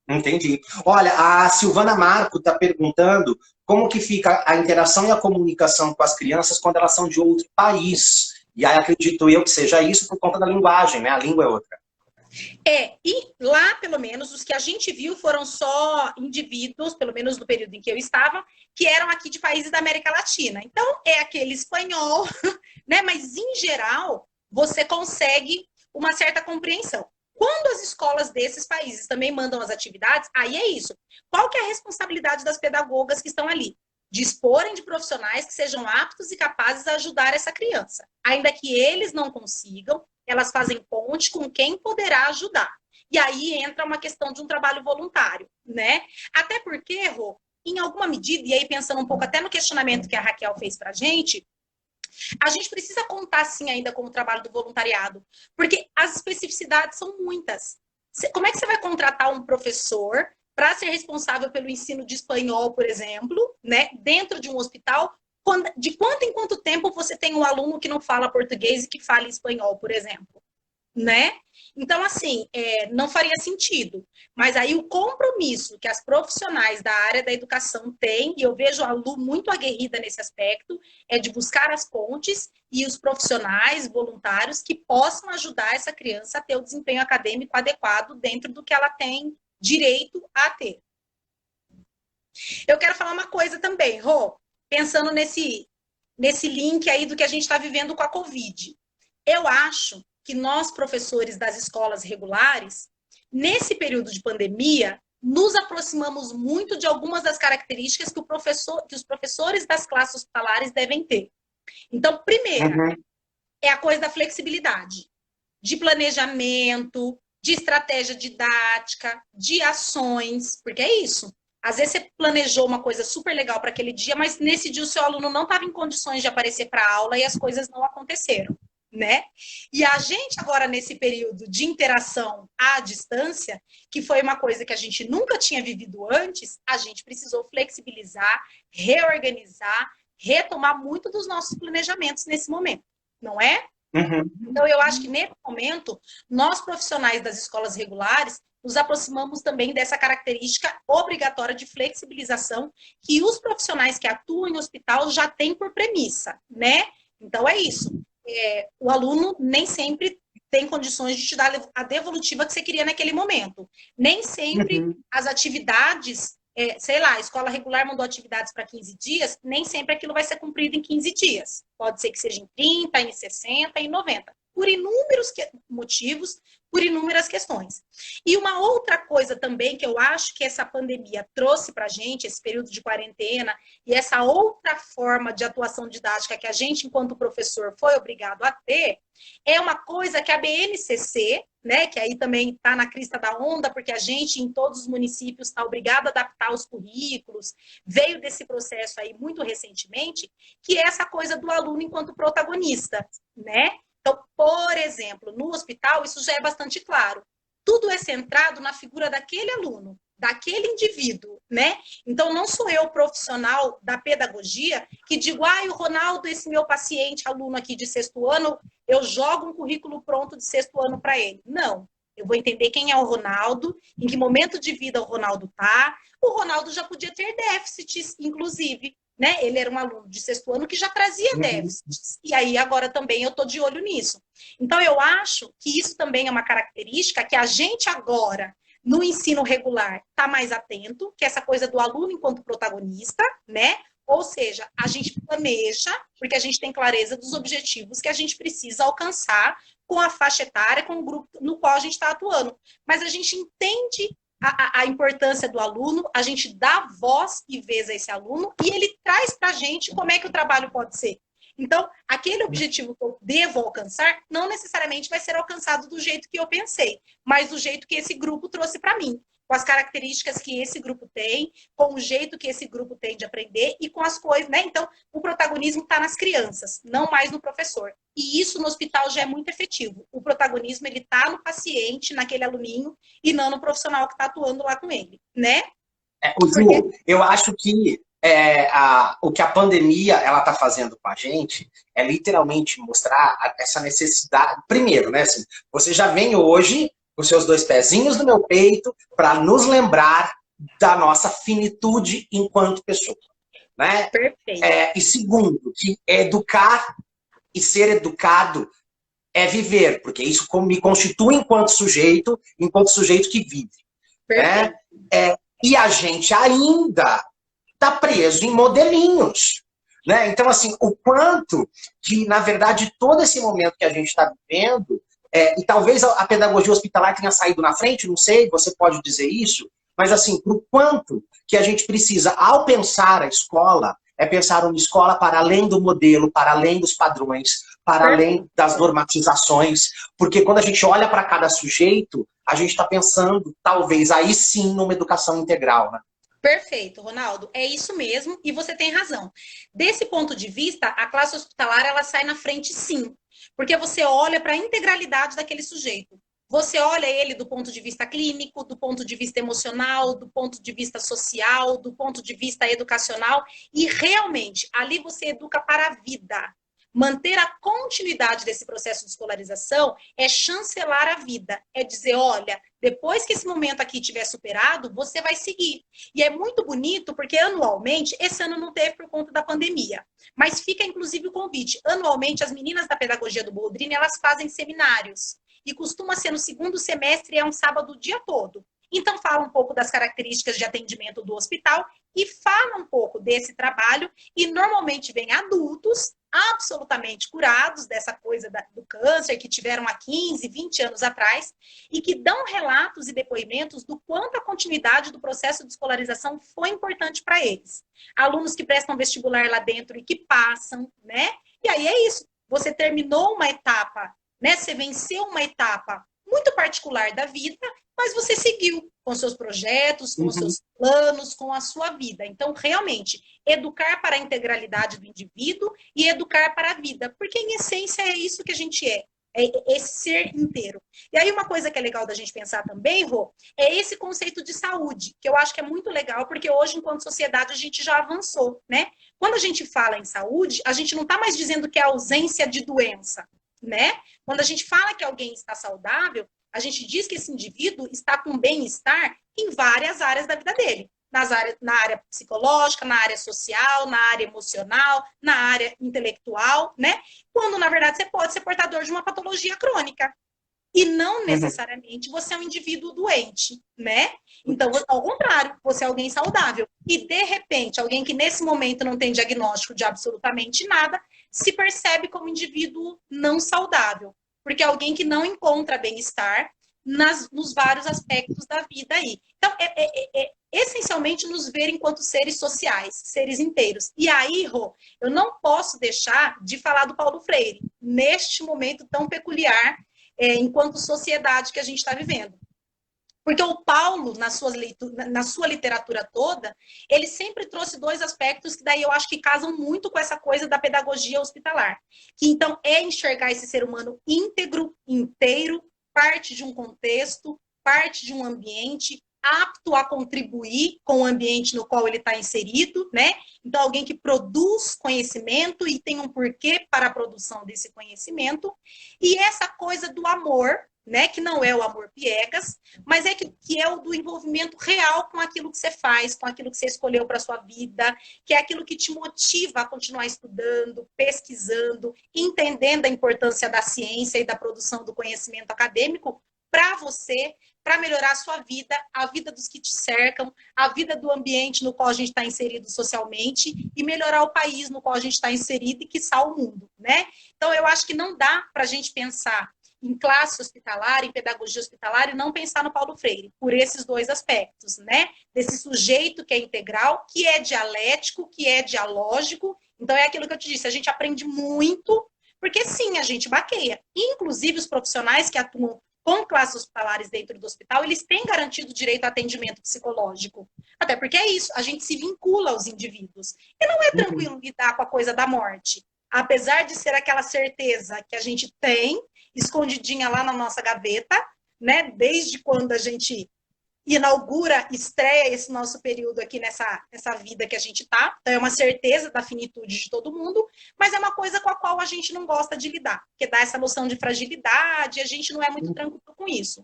Entendi. Olha, a Silvana Marco está perguntando como que fica a interação e a comunicação com as crianças quando elas são de outro país. E aí acredito eu que seja isso por conta da linguagem, né? A língua é outra. E lá, pelo menos, os que a gente viu foram só indivíduos, pelo menos no período em que eu estava, que eram aqui de países da América Latina. Então, é aquele espanhol, né? Mas, em geral, você consegue uma certa compreensão. Quando as escolas desses países também mandam as atividades, aí é isso. Qual que é a responsabilidade das pedagogas que estão ali? Disporem de profissionais que sejam aptos e capazes de ajudar essa criança. Ainda que eles não consigam, elas fazem ponte com quem poderá ajudar. E aí entra uma questão de um trabalho voluntário, né? Até porque, Rô, em alguma medida, e aí pensando um pouco até no questionamento que a Raquel fez para a gente precisa contar, sim, ainda com o trabalho do voluntariado, porque as especificidades são muitas. Como é que você vai contratar um professor para ser responsável pelo ensino de espanhol, por exemplo, né, dentro de um hospital? De quanto em quanto tempo você tem um aluno que não fala português e que fala espanhol, por exemplo? Né? Então, assim, não faria sentido. Mas aí o compromisso que as profissionais da área da educação têm, e eu vejo a Lu muito aguerrida nesse aspecto, é de buscar as pontes e os profissionais voluntários que possam ajudar essa criança a ter o desempenho acadêmico adequado dentro do que ela tem direito a ter. Eu quero falar uma coisa também, Rô, pensando nesse link aí do que a gente está vivendo com a Covid. Eu acho que nós, professores das escolas regulares, nesse período de pandemia, nos aproximamos muito de algumas das características que os professores das classes hospitalares devem ter. Então, primeiro, é a coisa da flexibilidade, de planejamento, de estratégia didática, de ações, porque é isso. Às vezes você planejou uma coisa super legal para aquele dia, mas nesse dia o seu aluno não estava em condições de aparecer para a aula e as coisas não aconteceram, né? E a gente agora, nesse período de interação à distância, que foi uma coisa que a gente nunca tinha vivido antes, a gente precisou flexibilizar, reorganizar, retomar muito dos nossos planejamentos nesse momento, não é? Então, eu acho que nesse momento, nós profissionais das escolas regulares nos aproximamos também dessa característica obrigatória de flexibilização que os profissionais que atuam em hospital já têm por premissa, né? Então, é isso. O aluno nem sempre tem condições de te dar a devolutiva que você queria naquele momento. Nem sempre as atividades, sei lá, a escola regular mandou atividades para 15 dias, nem sempre aquilo vai ser cumprido em 15 dias. Pode ser que seja em 30, em 60, em 90. Por inúmeros motivos, por inúmeras questões. E uma outra coisa também que eu acho que essa pandemia trouxe para a gente, esse período de quarentena, e essa outra forma de atuação didática que a gente, enquanto professor, foi obrigado a ter, é uma coisa que a BNCC, né, que aí também está na crista da onda, porque a gente, em todos os municípios, está obrigado a adaptar os currículos, veio desse processo aí muito recentemente, que é essa coisa do aluno enquanto protagonista, né? Então, por exemplo, no hospital, isso já é bastante claro. Tudo é centrado na figura daquele aluno, daquele indivíduo, né? Então, não sou eu, profissional da pedagogia, que digo, o Ronaldo, esse meu paciente, aluno aqui de 6º ano, eu jogo um currículo pronto de 6º ano para ele. Não. Eu vou entender quem é o Ronaldo, em que momento de vida o Ronaldo está. O Ronaldo já podia ter déficits, inclusive, né? Ele era um aluno de 6º ano que já trazia déficits. E aí, agora também eu estou de olho nisso. Então, eu acho que isso também é uma característica que a gente agora, no ensino regular, está mais atento, que é essa coisa do aluno enquanto protagonista, né? Ou seja, a gente planeja, porque a gente tem clareza dos objetivos que a gente precisa alcançar com a faixa etária, com o grupo no qual a gente está atuando. Mas a gente entende a importância do aluno, a gente dá voz e vez a esse aluno e ele traz para a gente como é que o trabalho pode ser. Então, aquele objetivo que eu devo alcançar não necessariamente vai ser alcançado do jeito que eu pensei, mas do jeito que esse grupo trouxe para mim, com as características que esse grupo tem, com o jeito que esse grupo tem de aprender e com as coisas, né? Então, o protagonismo está nas crianças, não mais no professor. E isso no hospital já é muito efetivo. O protagonismo, ele está no paciente, naquele aluninho, e não no profissional que está atuando lá com ele, né? Ju, eu acho que o que a pandemia ela está fazendo com a gente é literalmente mostrar essa necessidade. Primeiro, né? Assim, você já vem hoje com seus 2 pezinhos no meu peito para nos lembrar da nossa finitude enquanto pessoa, né? Perfeito. E segundo, que educar e ser educado é viver, porque isso me constitui enquanto sujeito que vive. Né? E a gente ainda está preso em modelinhos. Né? Então, assim, o quanto que, na verdade, todo esse momento que a gente está vivendo, e talvez a pedagogia hospitalar tenha saído na frente, não sei, você pode dizer isso, mas, assim, o quanto que a gente precisa, ao pensar a escola, é pensar uma escola para além do modelo, para além dos padrões, para além das normatizações, porque quando a gente olha para cada sujeito, a gente está pensando, talvez, aí sim, numa educação integral, né? Perfeito, Ronaldo. É isso mesmo, e você tem razão. Desse ponto de vista, a classe hospitalar ela sai na frente, sim, porque você olha para a integralidade daquele sujeito. Você olha ele do ponto de vista clínico, do ponto de vista emocional, do ponto de vista social, do ponto de vista educacional, e realmente ali você educa para a vida. Manter a continuidade desse processo de escolarização é chancelar a vida, é dizer, olha, depois que esse momento aqui estiver superado, você vai seguir. E é muito bonito, porque anualmente, esse ano não teve por conta da pandemia, mas fica inclusive o convite. Anualmente, as meninas da pedagogia do Boldrini, elas fazem seminários, e costuma ser no segundo semestre, é um sábado o dia todo. Então, fala um pouco das características de atendimento do hospital e fala um pouco desse trabalho, e normalmente vem adultos absolutamente curados dessa coisa do câncer, que tiveram há 15, 20 anos atrás, e que dão relatos e depoimentos do quanto a continuidade do processo de escolarização foi importante para eles. Alunos que prestam vestibular lá dentro e que passam, né? E aí é isso, você terminou uma etapa, né? Você venceu uma etapa muito particular da vida, mas você seguiu com seus projetos, com os seus planos, com a sua vida. Então, realmente, educar para a integralidade do indivíduo e educar para a vida, porque, em essência, é isso que a gente é esse ser inteiro. E aí, uma coisa que é legal da gente pensar também, Rô, é esse conceito de saúde, que eu acho que é muito legal, porque hoje, enquanto sociedade, a gente já avançou, né? Quando a gente fala em saúde, a gente não está mais dizendo que é ausência de doença, né? Quando a gente fala que alguém está saudável, a gente diz que esse indivíduo está com bem-estar em várias áreas da vida dele. Na área psicológica, na área social, na área emocional, na área intelectual, né? Quando, na verdade, você pode ser portador de uma patologia crônica. E não necessariamente você é um indivíduo doente, né? Então, ao contrário, você é alguém saudável. E, de repente, alguém que nesse momento não tem diagnóstico de absolutamente nada, se percebe como indivíduo não saudável. Porque é alguém que não encontra bem-estar nos vários aspectos da vida aí. Então, essencialmente nos ver enquanto seres sociais, seres inteiros. E aí, Rô, eu não posso deixar de falar do Paulo Freire, neste momento tão peculiar, enquanto sociedade que a gente está vivendo. Porque o Paulo, na sua literatura toda, ele sempre trouxe dois aspectos que daí eu acho que casam muito com essa coisa da pedagogia hospitalar. Que então é enxergar esse ser humano íntegro, inteiro, parte de um contexto, parte de um ambiente, apto a contribuir com o ambiente no qual ele está inserido, né? Então, alguém que produz conhecimento e tem um porquê para a produção desse conhecimento. E essa coisa do amor, né, que não é o amor piegas, mas que é o do envolvimento real com aquilo que você faz, com aquilo que você escolheu para a sua vida, que é aquilo que te motiva a continuar estudando, pesquisando, entendendo a importância da ciência e da produção do conhecimento acadêmico para você, para melhorar a sua vida, a vida dos que te cercam, a vida do ambiente no qual a gente está inserido socialmente e melhorar o país no qual a gente está inserido e, quiçá, o mundo, né? Então, eu acho que não dá para a gente pensar em classe hospitalar, em pedagogia hospitalar, e não pensar no Paulo Freire, por esses dois aspectos, né? Desse sujeito que é integral, que é dialético, que é dialógico. Então, é aquilo que eu te disse, a gente aprende muito, porque sim, a gente baqueia. Inclusive, os profissionais que atuam com classes hospitalares dentro do hospital, eles têm garantido o direito a atendimento psicológico. Até porque é isso, a gente se vincula aos indivíduos. E não é tranquilo lidar com a coisa da morte. Apesar de ser aquela certeza que a gente tem, escondidinha lá na nossa gaveta, né? Desde quando a gente inaugura, estreia esse nosso período aqui nessa vida que a gente tá. Então, é uma certeza da finitude de todo mundo, mas é uma coisa com a qual a gente não gosta de lidar, porque dá essa noção de fragilidade, a gente não é muito tranquilo com isso.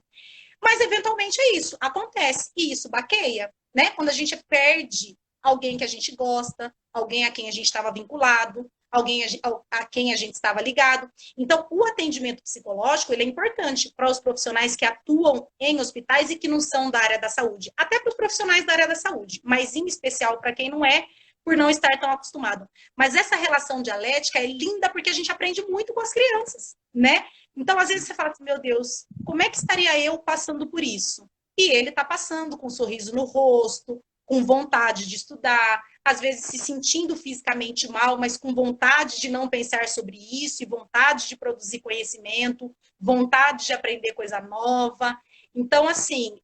Mas, eventualmente, é isso, acontece, e isso baqueia, né? Quando a gente perde alguém que a gente gosta, alguém a quem a gente estava vinculado, alguém a quem a gente estava ligado. Então, o atendimento psicológico, ele é importante para os profissionais que atuam em hospitais e que não são da área da saúde. Até para os profissionais da área da saúde, mas em especial para quem não é, por não estar tão acostumado. Mas essa relação dialética é linda porque a gente aprende muito com as crianças, né? Então, às vezes você fala assim, meu Deus, como é que estaria eu passando por isso? E ele está passando com um sorriso no rosto, com vontade de estudar, às vezes se sentindo fisicamente mal, mas com vontade de não pensar sobre isso, e vontade de produzir conhecimento, vontade de aprender coisa nova. Então, assim,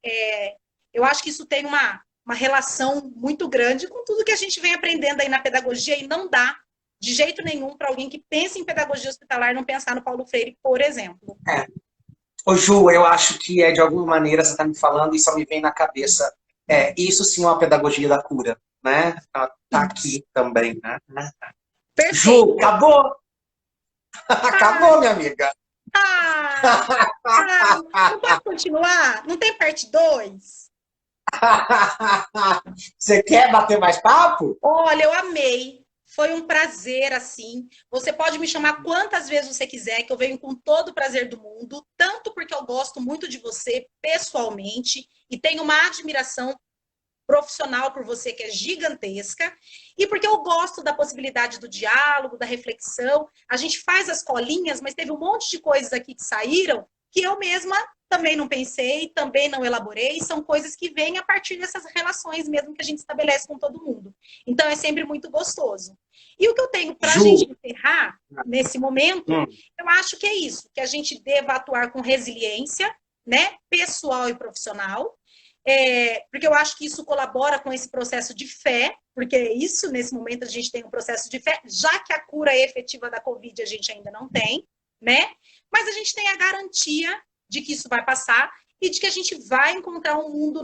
eu acho que isso tem uma relação muito grande com tudo que a gente vem aprendendo aí na pedagogia, e não dá de jeito nenhum para alguém que pensa em pedagogia hospitalar não pensar no Paulo Freire, por exemplo. Ô Ju, eu acho que de alguma maneira você está me falando e só me vem na cabeça, isso sim é uma pedagogia da cura, né? Tá aqui também, né? Perfeito. Ju, acabou! Acabou, minha amiga! Não pode continuar? Não tem parte 2? Você quer bater mais papo? Olha, eu amei. Foi um prazer, assim. Você pode me chamar quantas vezes você quiser, que eu venho com todo o prazer do mundo, tanto porque eu gosto muito de você pessoalmente e tenho uma admiração profissional por você que é gigantesca, e porque eu gosto da possibilidade do diálogo, da reflexão. A gente faz as colinhas, mas teve um monte de coisas aqui que saíram que eu mesma também não pensei, também não elaborei, são coisas que vêm a partir dessas relações mesmo que a gente estabelece com todo mundo. Então é sempre muito gostoso. E o que eu tenho para a gente encerrar nesse momento, eu acho que é isso, que a gente deva atuar com resiliência, né, pessoal e profissional, porque eu acho que isso colabora com esse processo de fé, porque é isso, nesse momento a gente tem um processo de fé, já que a cura efetiva da Covid a gente ainda não tem, né? Mas a gente tem a garantia de que isso vai passar e de que a gente vai encontrar um mundo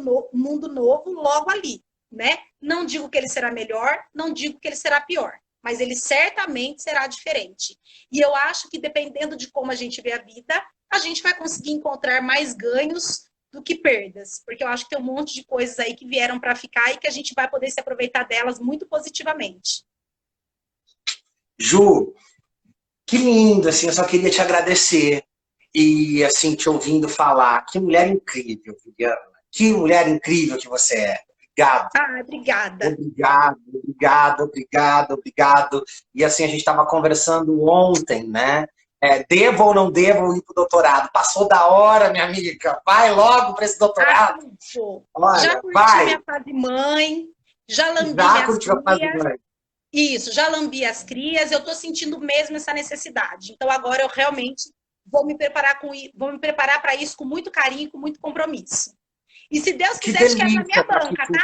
novo logo ali, né? Não digo que ele será melhor, não digo que ele será pior, mas ele certamente será diferente. E eu acho que dependendo de como a gente vê a vida, a gente vai conseguir encontrar mais ganhos do que perdas, porque eu acho que tem um monte de coisas aí que vieram para ficar e que a gente vai poder se aproveitar delas muito positivamente. Ju, que lindo, assim, eu só queria te agradecer e, assim, te ouvindo falar. Que mulher incrível, Viviana. Que mulher incrível que você é. Obrigado. Obrigada. Obrigado. E, assim, a gente estava conversando ontem, né? Devo ou não devo ir para o doutorado? Passou da hora, minha amiga. Vai logo para esse doutorado. Olha, já curti minha fase mãe, já lambi minhas crias. Isso, já lambi as crias, eu estou sentindo mesmo essa necessidade. Então, agora eu realmente vou me preparar para isso com muito carinho e com muito compromisso. E se Deus quiser, te quero na minha banca, tá?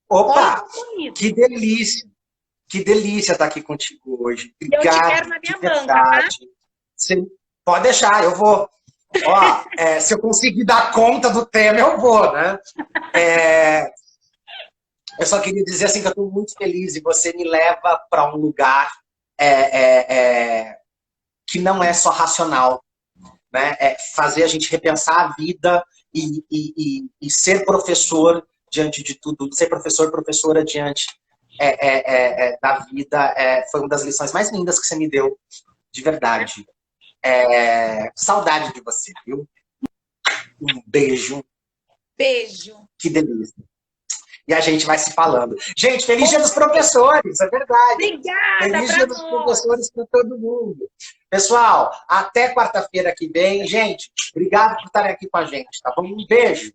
Opa, que delícia. Que delícia estar aqui contigo hoje. Obrigado. Eu te quero na minha banca, tá? Sim, pode deixar, eu vou. Ó, se eu conseguir dar conta do tema, eu vou, né? Eu só queria dizer assim que eu estou muito feliz e você me leva para um lugar que não é só racional, né? Fazer a gente repensar a vida e ser professor diante de tudo, ser professor, professora diante da vida, foi uma das lições mais lindas que você me deu, de verdade. Saudade de você, viu? Um beijo. Beijo. Que delícia. E a gente vai se falando. Gente, feliz dia dos professores, é verdade. Obrigada. Feliz dia dos professores para todo mundo. Pessoal, até quarta-feira que vem. Gente, obrigado por estarem aqui com a gente, tá bom? Um beijo.